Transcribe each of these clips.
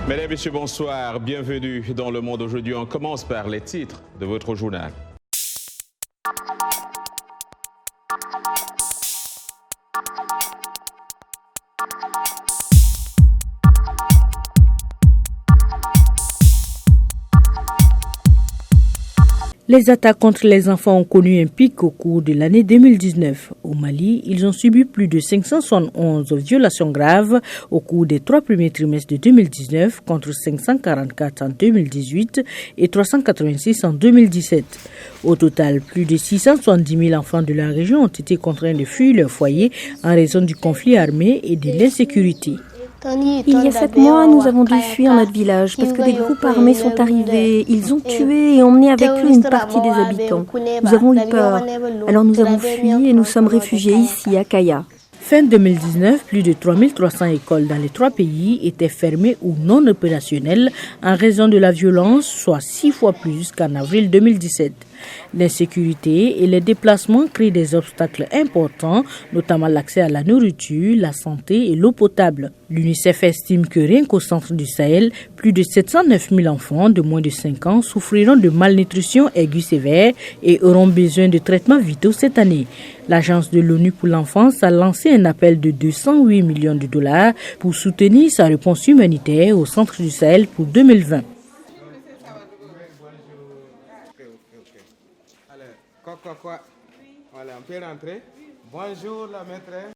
Mesdames et messieurs, bonsoir. Bienvenue dans Le Monde aujourd'hui. On commence par les titres de votre journal. Les attaques contre les enfants ont connu un pic au cours de l'année 2019. Au Mali, ils ont subi plus de 571 violations graves au cours des 3 premiers trimestres de 2019 contre 544 en 2018 et 386 en 2017. Au total, plus de 670 000 enfants de la région ont été contraints de fuir leur foyer en raison du conflit armé et de l'insécurité. Il y a 7 mois, nous avons dû fuir notre village parce que des groupes armés sont arrivés. Ils ont tué et emmené avec eux une partie des habitants. Nous avons eu peur. Alors nous avons fui et nous sommes réfugiés ici, à Kaya. Fin 2019, plus de 3300 écoles dans les 3 pays étaient fermées ou non opérationnelles en raison de la violence, soit 6 fois plus qu'en avril 2017. L'insécurité et les déplacements créent des obstacles importants, notamment l'accès à la nourriture, la santé et l'eau potable. L'UNICEF estime que rien qu'au centre du Sahel, plus de 709 000 enfants de moins de 5 ans souffriront de malnutrition aiguë sévère et auront besoin de traitements vitaux cette année. L'Agence de l'ONU pour l'enfance a lancé un appel de 208 millions de dollars pour soutenir sa réponse humanitaire au centre du Sahel pour 2020. Voilà, on peut rentrer. Bonjour la maîtresse.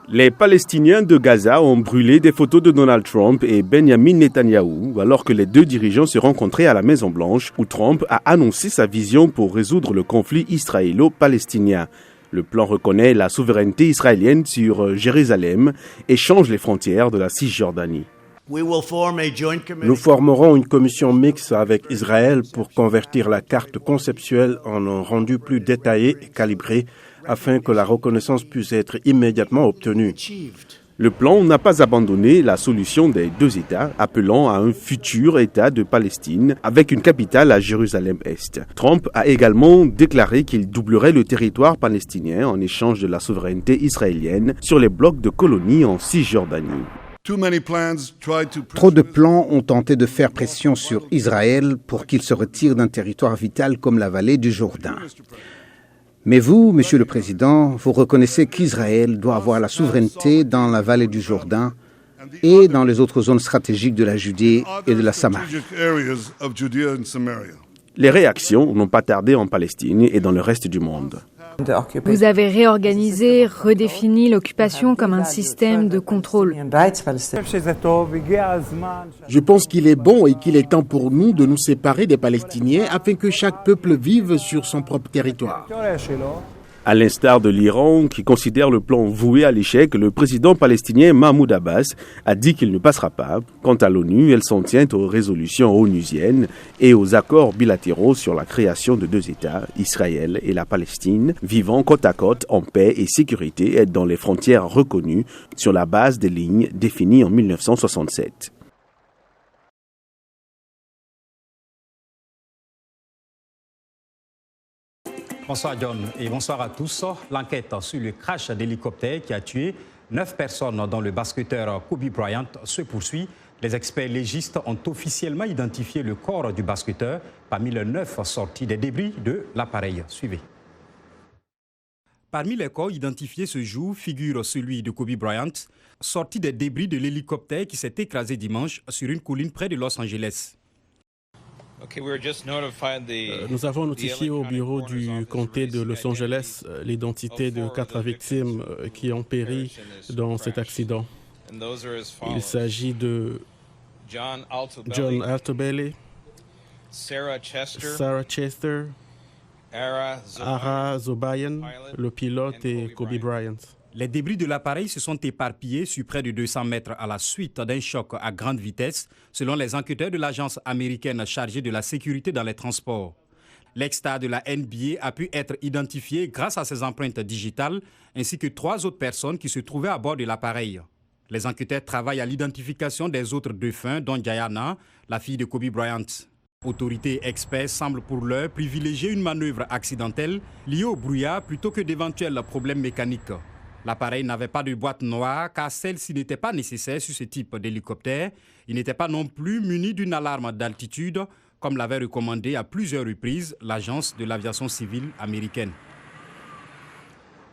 Les Palestiniens de Gaza ont brûlé des photos de Donald Trump et Benjamin Netanyahou alors que les 2 dirigeants se rencontraient à la Maison-Blanche où Trump a annoncé sa vision pour résoudre le conflit israélo-palestinien. Le plan reconnaît la souveraineté israélienne sur Jérusalem et change les frontières de la Cisjordanie. Nous formerons une commission mixte avec Israël pour convertir la carte conceptuelle en un rendu plus détaillé et calibré afin que la reconnaissance puisse être immédiatement obtenue. Le plan n'a pas abandonné la solution des 2 États, appelant à un futur État de Palestine avec une capitale à Jérusalem-Est. Trump a également déclaré qu'il doublerait le territoire palestinien en échange de la souveraineté israélienne sur les blocs de colonies en Cisjordanie. Trop de plans ont tenté de faire pression sur Israël pour qu'il se retire d'un territoire vital comme la vallée du Jourdain. Mais vous, Monsieur le Président, vous reconnaissez qu'Israël doit avoir la souveraineté dans la vallée du Jourdain et dans les autres zones stratégiques de la Judée et de la Samarie. Les réactions n'ont pas tardé en Palestine et dans le reste du monde. Vous avez réorganisé, redéfini l'occupation comme un système de contrôle. Je pense qu'il est bon et qu'il est temps pour nous de nous séparer des Palestiniens afin que chaque peuple vive sur son propre territoire. À l'instar de l'Iran, qui considère le plan voué à l'échec, le président palestinien Mahmoud Abbas a dit qu'il ne passera pas. Quant à l'ONU, elle s'en tient aux résolutions onusiennes et aux accords bilatéraux sur la création de 2 États, Israël et la Palestine, vivant côte à côte en paix et sécurité et dans les frontières reconnues sur la base des lignes définies en 1967. Bonsoir John et bonsoir à tous. L'enquête sur le crash d'hélicoptère qui a tué 9 personnes dont le basketteur Kobe Bryant se poursuit. Les experts légistes ont officiellement identifié le corps du basketteur parmi les 9 sortis des débris de l'appareil. Suivez. Parmi les corps identifiés ce jour figure celui de Kobe Bryant, sorti des débris de l'hélicoptère qui s'est écrasé dimanche sur une colline près de Los Angeles. Nous avons notifié au bureau du comté de Los Angeles l'identité de 4 victimes qui ont péri dans cet accident. Il s'agit de John Altobelli, Sarah Chester, Ara Zobayan, le pilote, et Kobe Bryant. Les débris de l'appareil se sont éparpillés sur près de 200 mètres à la suite d'un choc à grande vitesse, selon les enquêteurs de l'agence américaine chargée de la sécurité dans les transports. L'ex-star de la NBA a pu être identifié grâce à ses empreintes digitales, ainsi que 3 autres personnes qui se trouvaient à bord de l'appareil. Les enquêteurs travaillent à l'identification des autres défunts, dont Diana, la fille de Kobe Bryant. Autorités et experts semblent pour l'heure privilégier une manœuvre accidentelle liée au brouillard plutôt que d'éventuels problèmes mécaniques. L'appareil n'avait pas de boîte noire car celle-ci n'était pas nécessaire sur ce type d'hélicoptère. Il n'était pas non plus muni d'une alarme d'altitude, comme l'avait recommandé à plusieurs reprises l'Agence de l'aviation civile américaine.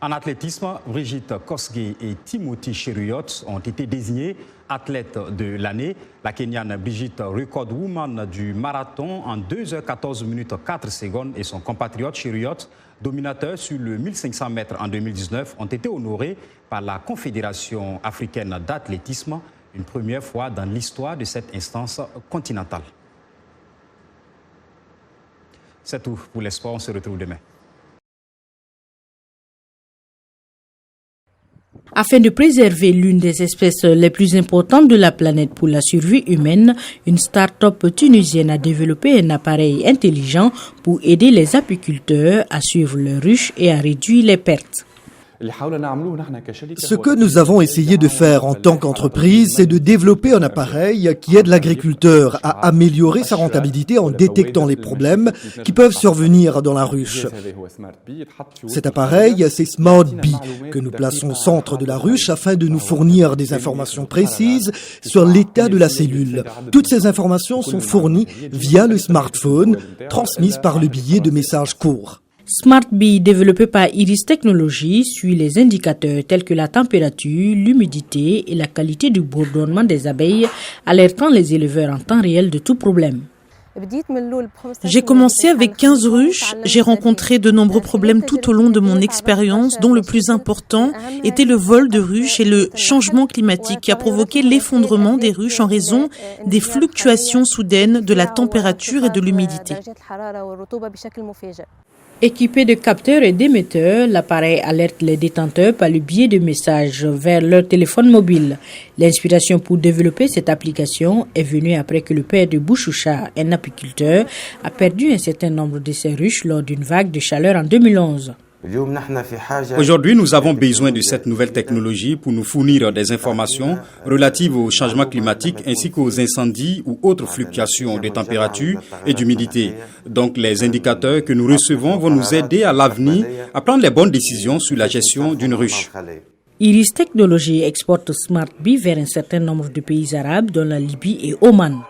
En athlétisme, Brigitte Kosgei et Timothy Cheruiyot ont été désignés athlètes de l'année. La Kenyane Brigitte, record woman du marathon en 2h14 minutes 4 secondes, et son compatriote Cheruiyot, dominateur sur le 1500 mètres en 2019, ont été honorés par la Confédération africaine d'athlétisme, une première fois dans l'histoire de cette instance continentale. C'est tout pour les sports, on se retrouve demain. Afin de préserver l'une des espèces les plus importantes de la planète pour la survie humaine, une start-up tunisienne a développé un appareil intelligent pour aider les apiculteurs à suivre leurs ruches et à réduire les pertes. Ce que nous avons essayé de faire en tant qu'entreprise, c'est de développer un appareil qui aide l'agriculteur à améliorer sa rentabilité en détectant les problèmes qui peuvent survenir dans la ruche. Cet appareil, c'est Smart Bee, que nous plaçons au centre de la ruche afin de nous fournir des informations précises sur l'état de la cellule. Toutes ces informations sont fournies via le smartphone, transmises par le biais de messages courts. Smart Bee, développé par Iris Technologies, suit les indicateurs tels que la température, l'humidité et la qualité du bourdonnement des abeilles, alertant les éleveurs en temps réel de tout problème. J'ai commencé avec 15 ruches. J'ai rencontré de nombreux problèmes tout au long de mon expérience, dont le plus important était le vol de ruches et le changement climatique qui a provoqué l'effondrement des ruches en raison des fluctuations soudaines de la température et de l'humidité. Équipé de capteurs et d'émetteurs, l'appareil alerte les détenteurs par le biais de messages vers leur téléphone mobile. L'inspiration pour développer cette application est venue après que le père de Bouchoucha, un apiculteur, a perdu un certain nombre de ses ruches lors d'une vague de chaleur en 2011. Aujourd'hui, nous avons besoin de cette nouvelle technologie pour nous fournir des informations relatives au changement climatique ainsi qu'aux incendies ou autres fluctuations de température et d'humidité. Donc, les indicateurs que nous recevons vont nous aider à l'avenir à prendre les bonnes décisions sur la gestion d'une ruche. Iris Technologies exporte Smart Bee vers un certain nombre de pays arabes, dont la Libye et Oman.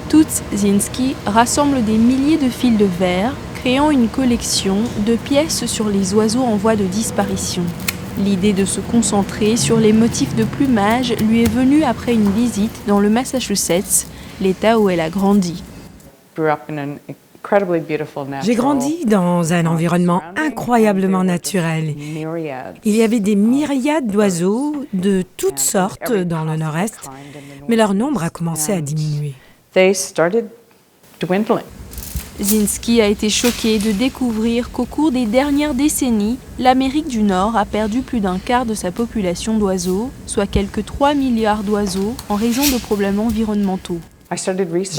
Tutzinski rassemble des milliers de fils de verre, créant une collection de pièces sur les oiseaux en voie de disparition. L'idée de se concentrer sur les motifs de plumage lui est venue après une visite dans le Massachusetts, l'État où elle a grandi. J'ai grandi dans un environnement incroyablement naturel. Il y avait des myriades d'oiseaux de toutes sortes dans le nord-est, mais leur nombre a commencé à diminuer. Zinski a été choqué de découvrir qu'au cours des dernières décennies, l'Amérique du Nord a perdu plus d'un quart de sa population d'oiseaux, soit quelques 3 milliards d'oiseaux, en raison de problèmes environnementaux.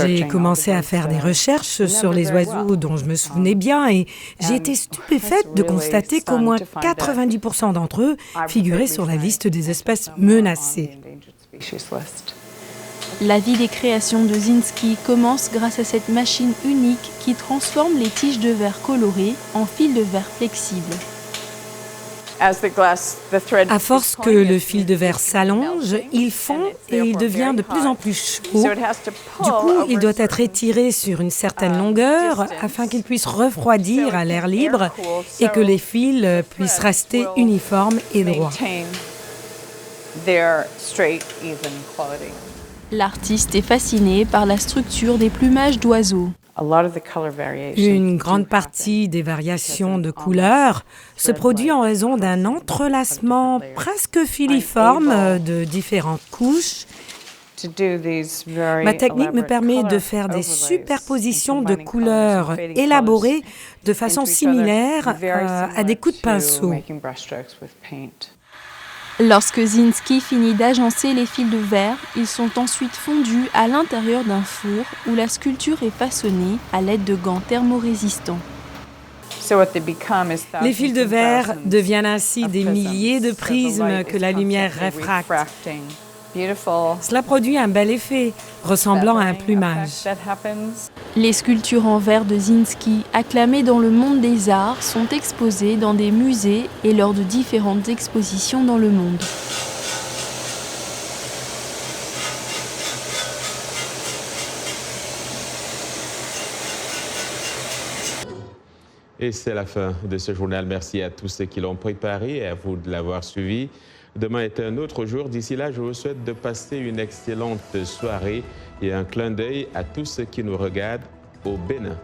J'ai commencé à faire des recherches sur les oiseaux dont je me souvenais bien et j'ai été stupéfaite de constater qu'au moins 90% d'entre eux figuraient sur la liste des espèces menacées. La vie des créations de Zinski commence grâce à cette machine unique qui transforme les tiges de verre colorées en fils de verre flexibles. À force que le fil de verre s'allonge, il fond et il devient de plus en plus chaud. Du coup, il doit être étiré sur une certaine longueur afin qu'il puisse refroidir à l'air libre et que les fils puissent rester uniformes et droits. L'artiste est fasciné par la structure des plumages d'oiseaux. Une grande partie des variations de couleurs se produit en raison d'un entrelacement presque filiforme de différentes couches. Ma technique me permet de faire des superpositions de couleurs élaborées de façon similaire à des coups de pinceau. Lorsque Zinski finit d'agencer les fils de verre, ils sont ensuite fondus à l'intérieur d'un four où la sculpture est façonnée à l'aide de gants thermorésistants. Les fils de verre deviennent ainsi des milliers de prismes que la lumière réfracte. Cela produit un bel effet, ressemblant à un plumage. Les sculptures en verre de Zinski, acclamées dans le monde des arts, sont exposées dans des musées et lors de différentes expositions dans le monde. Et c'est la fin de ce journal. Merci à tous ceux qui l'ont préparé et à vous de l'avoir suivi. Demain est un autre jour. D'ici là, je vous souhaite de passer une excellente soirée et un clin d'œil à tous ceux qui nous regardent au Bénin.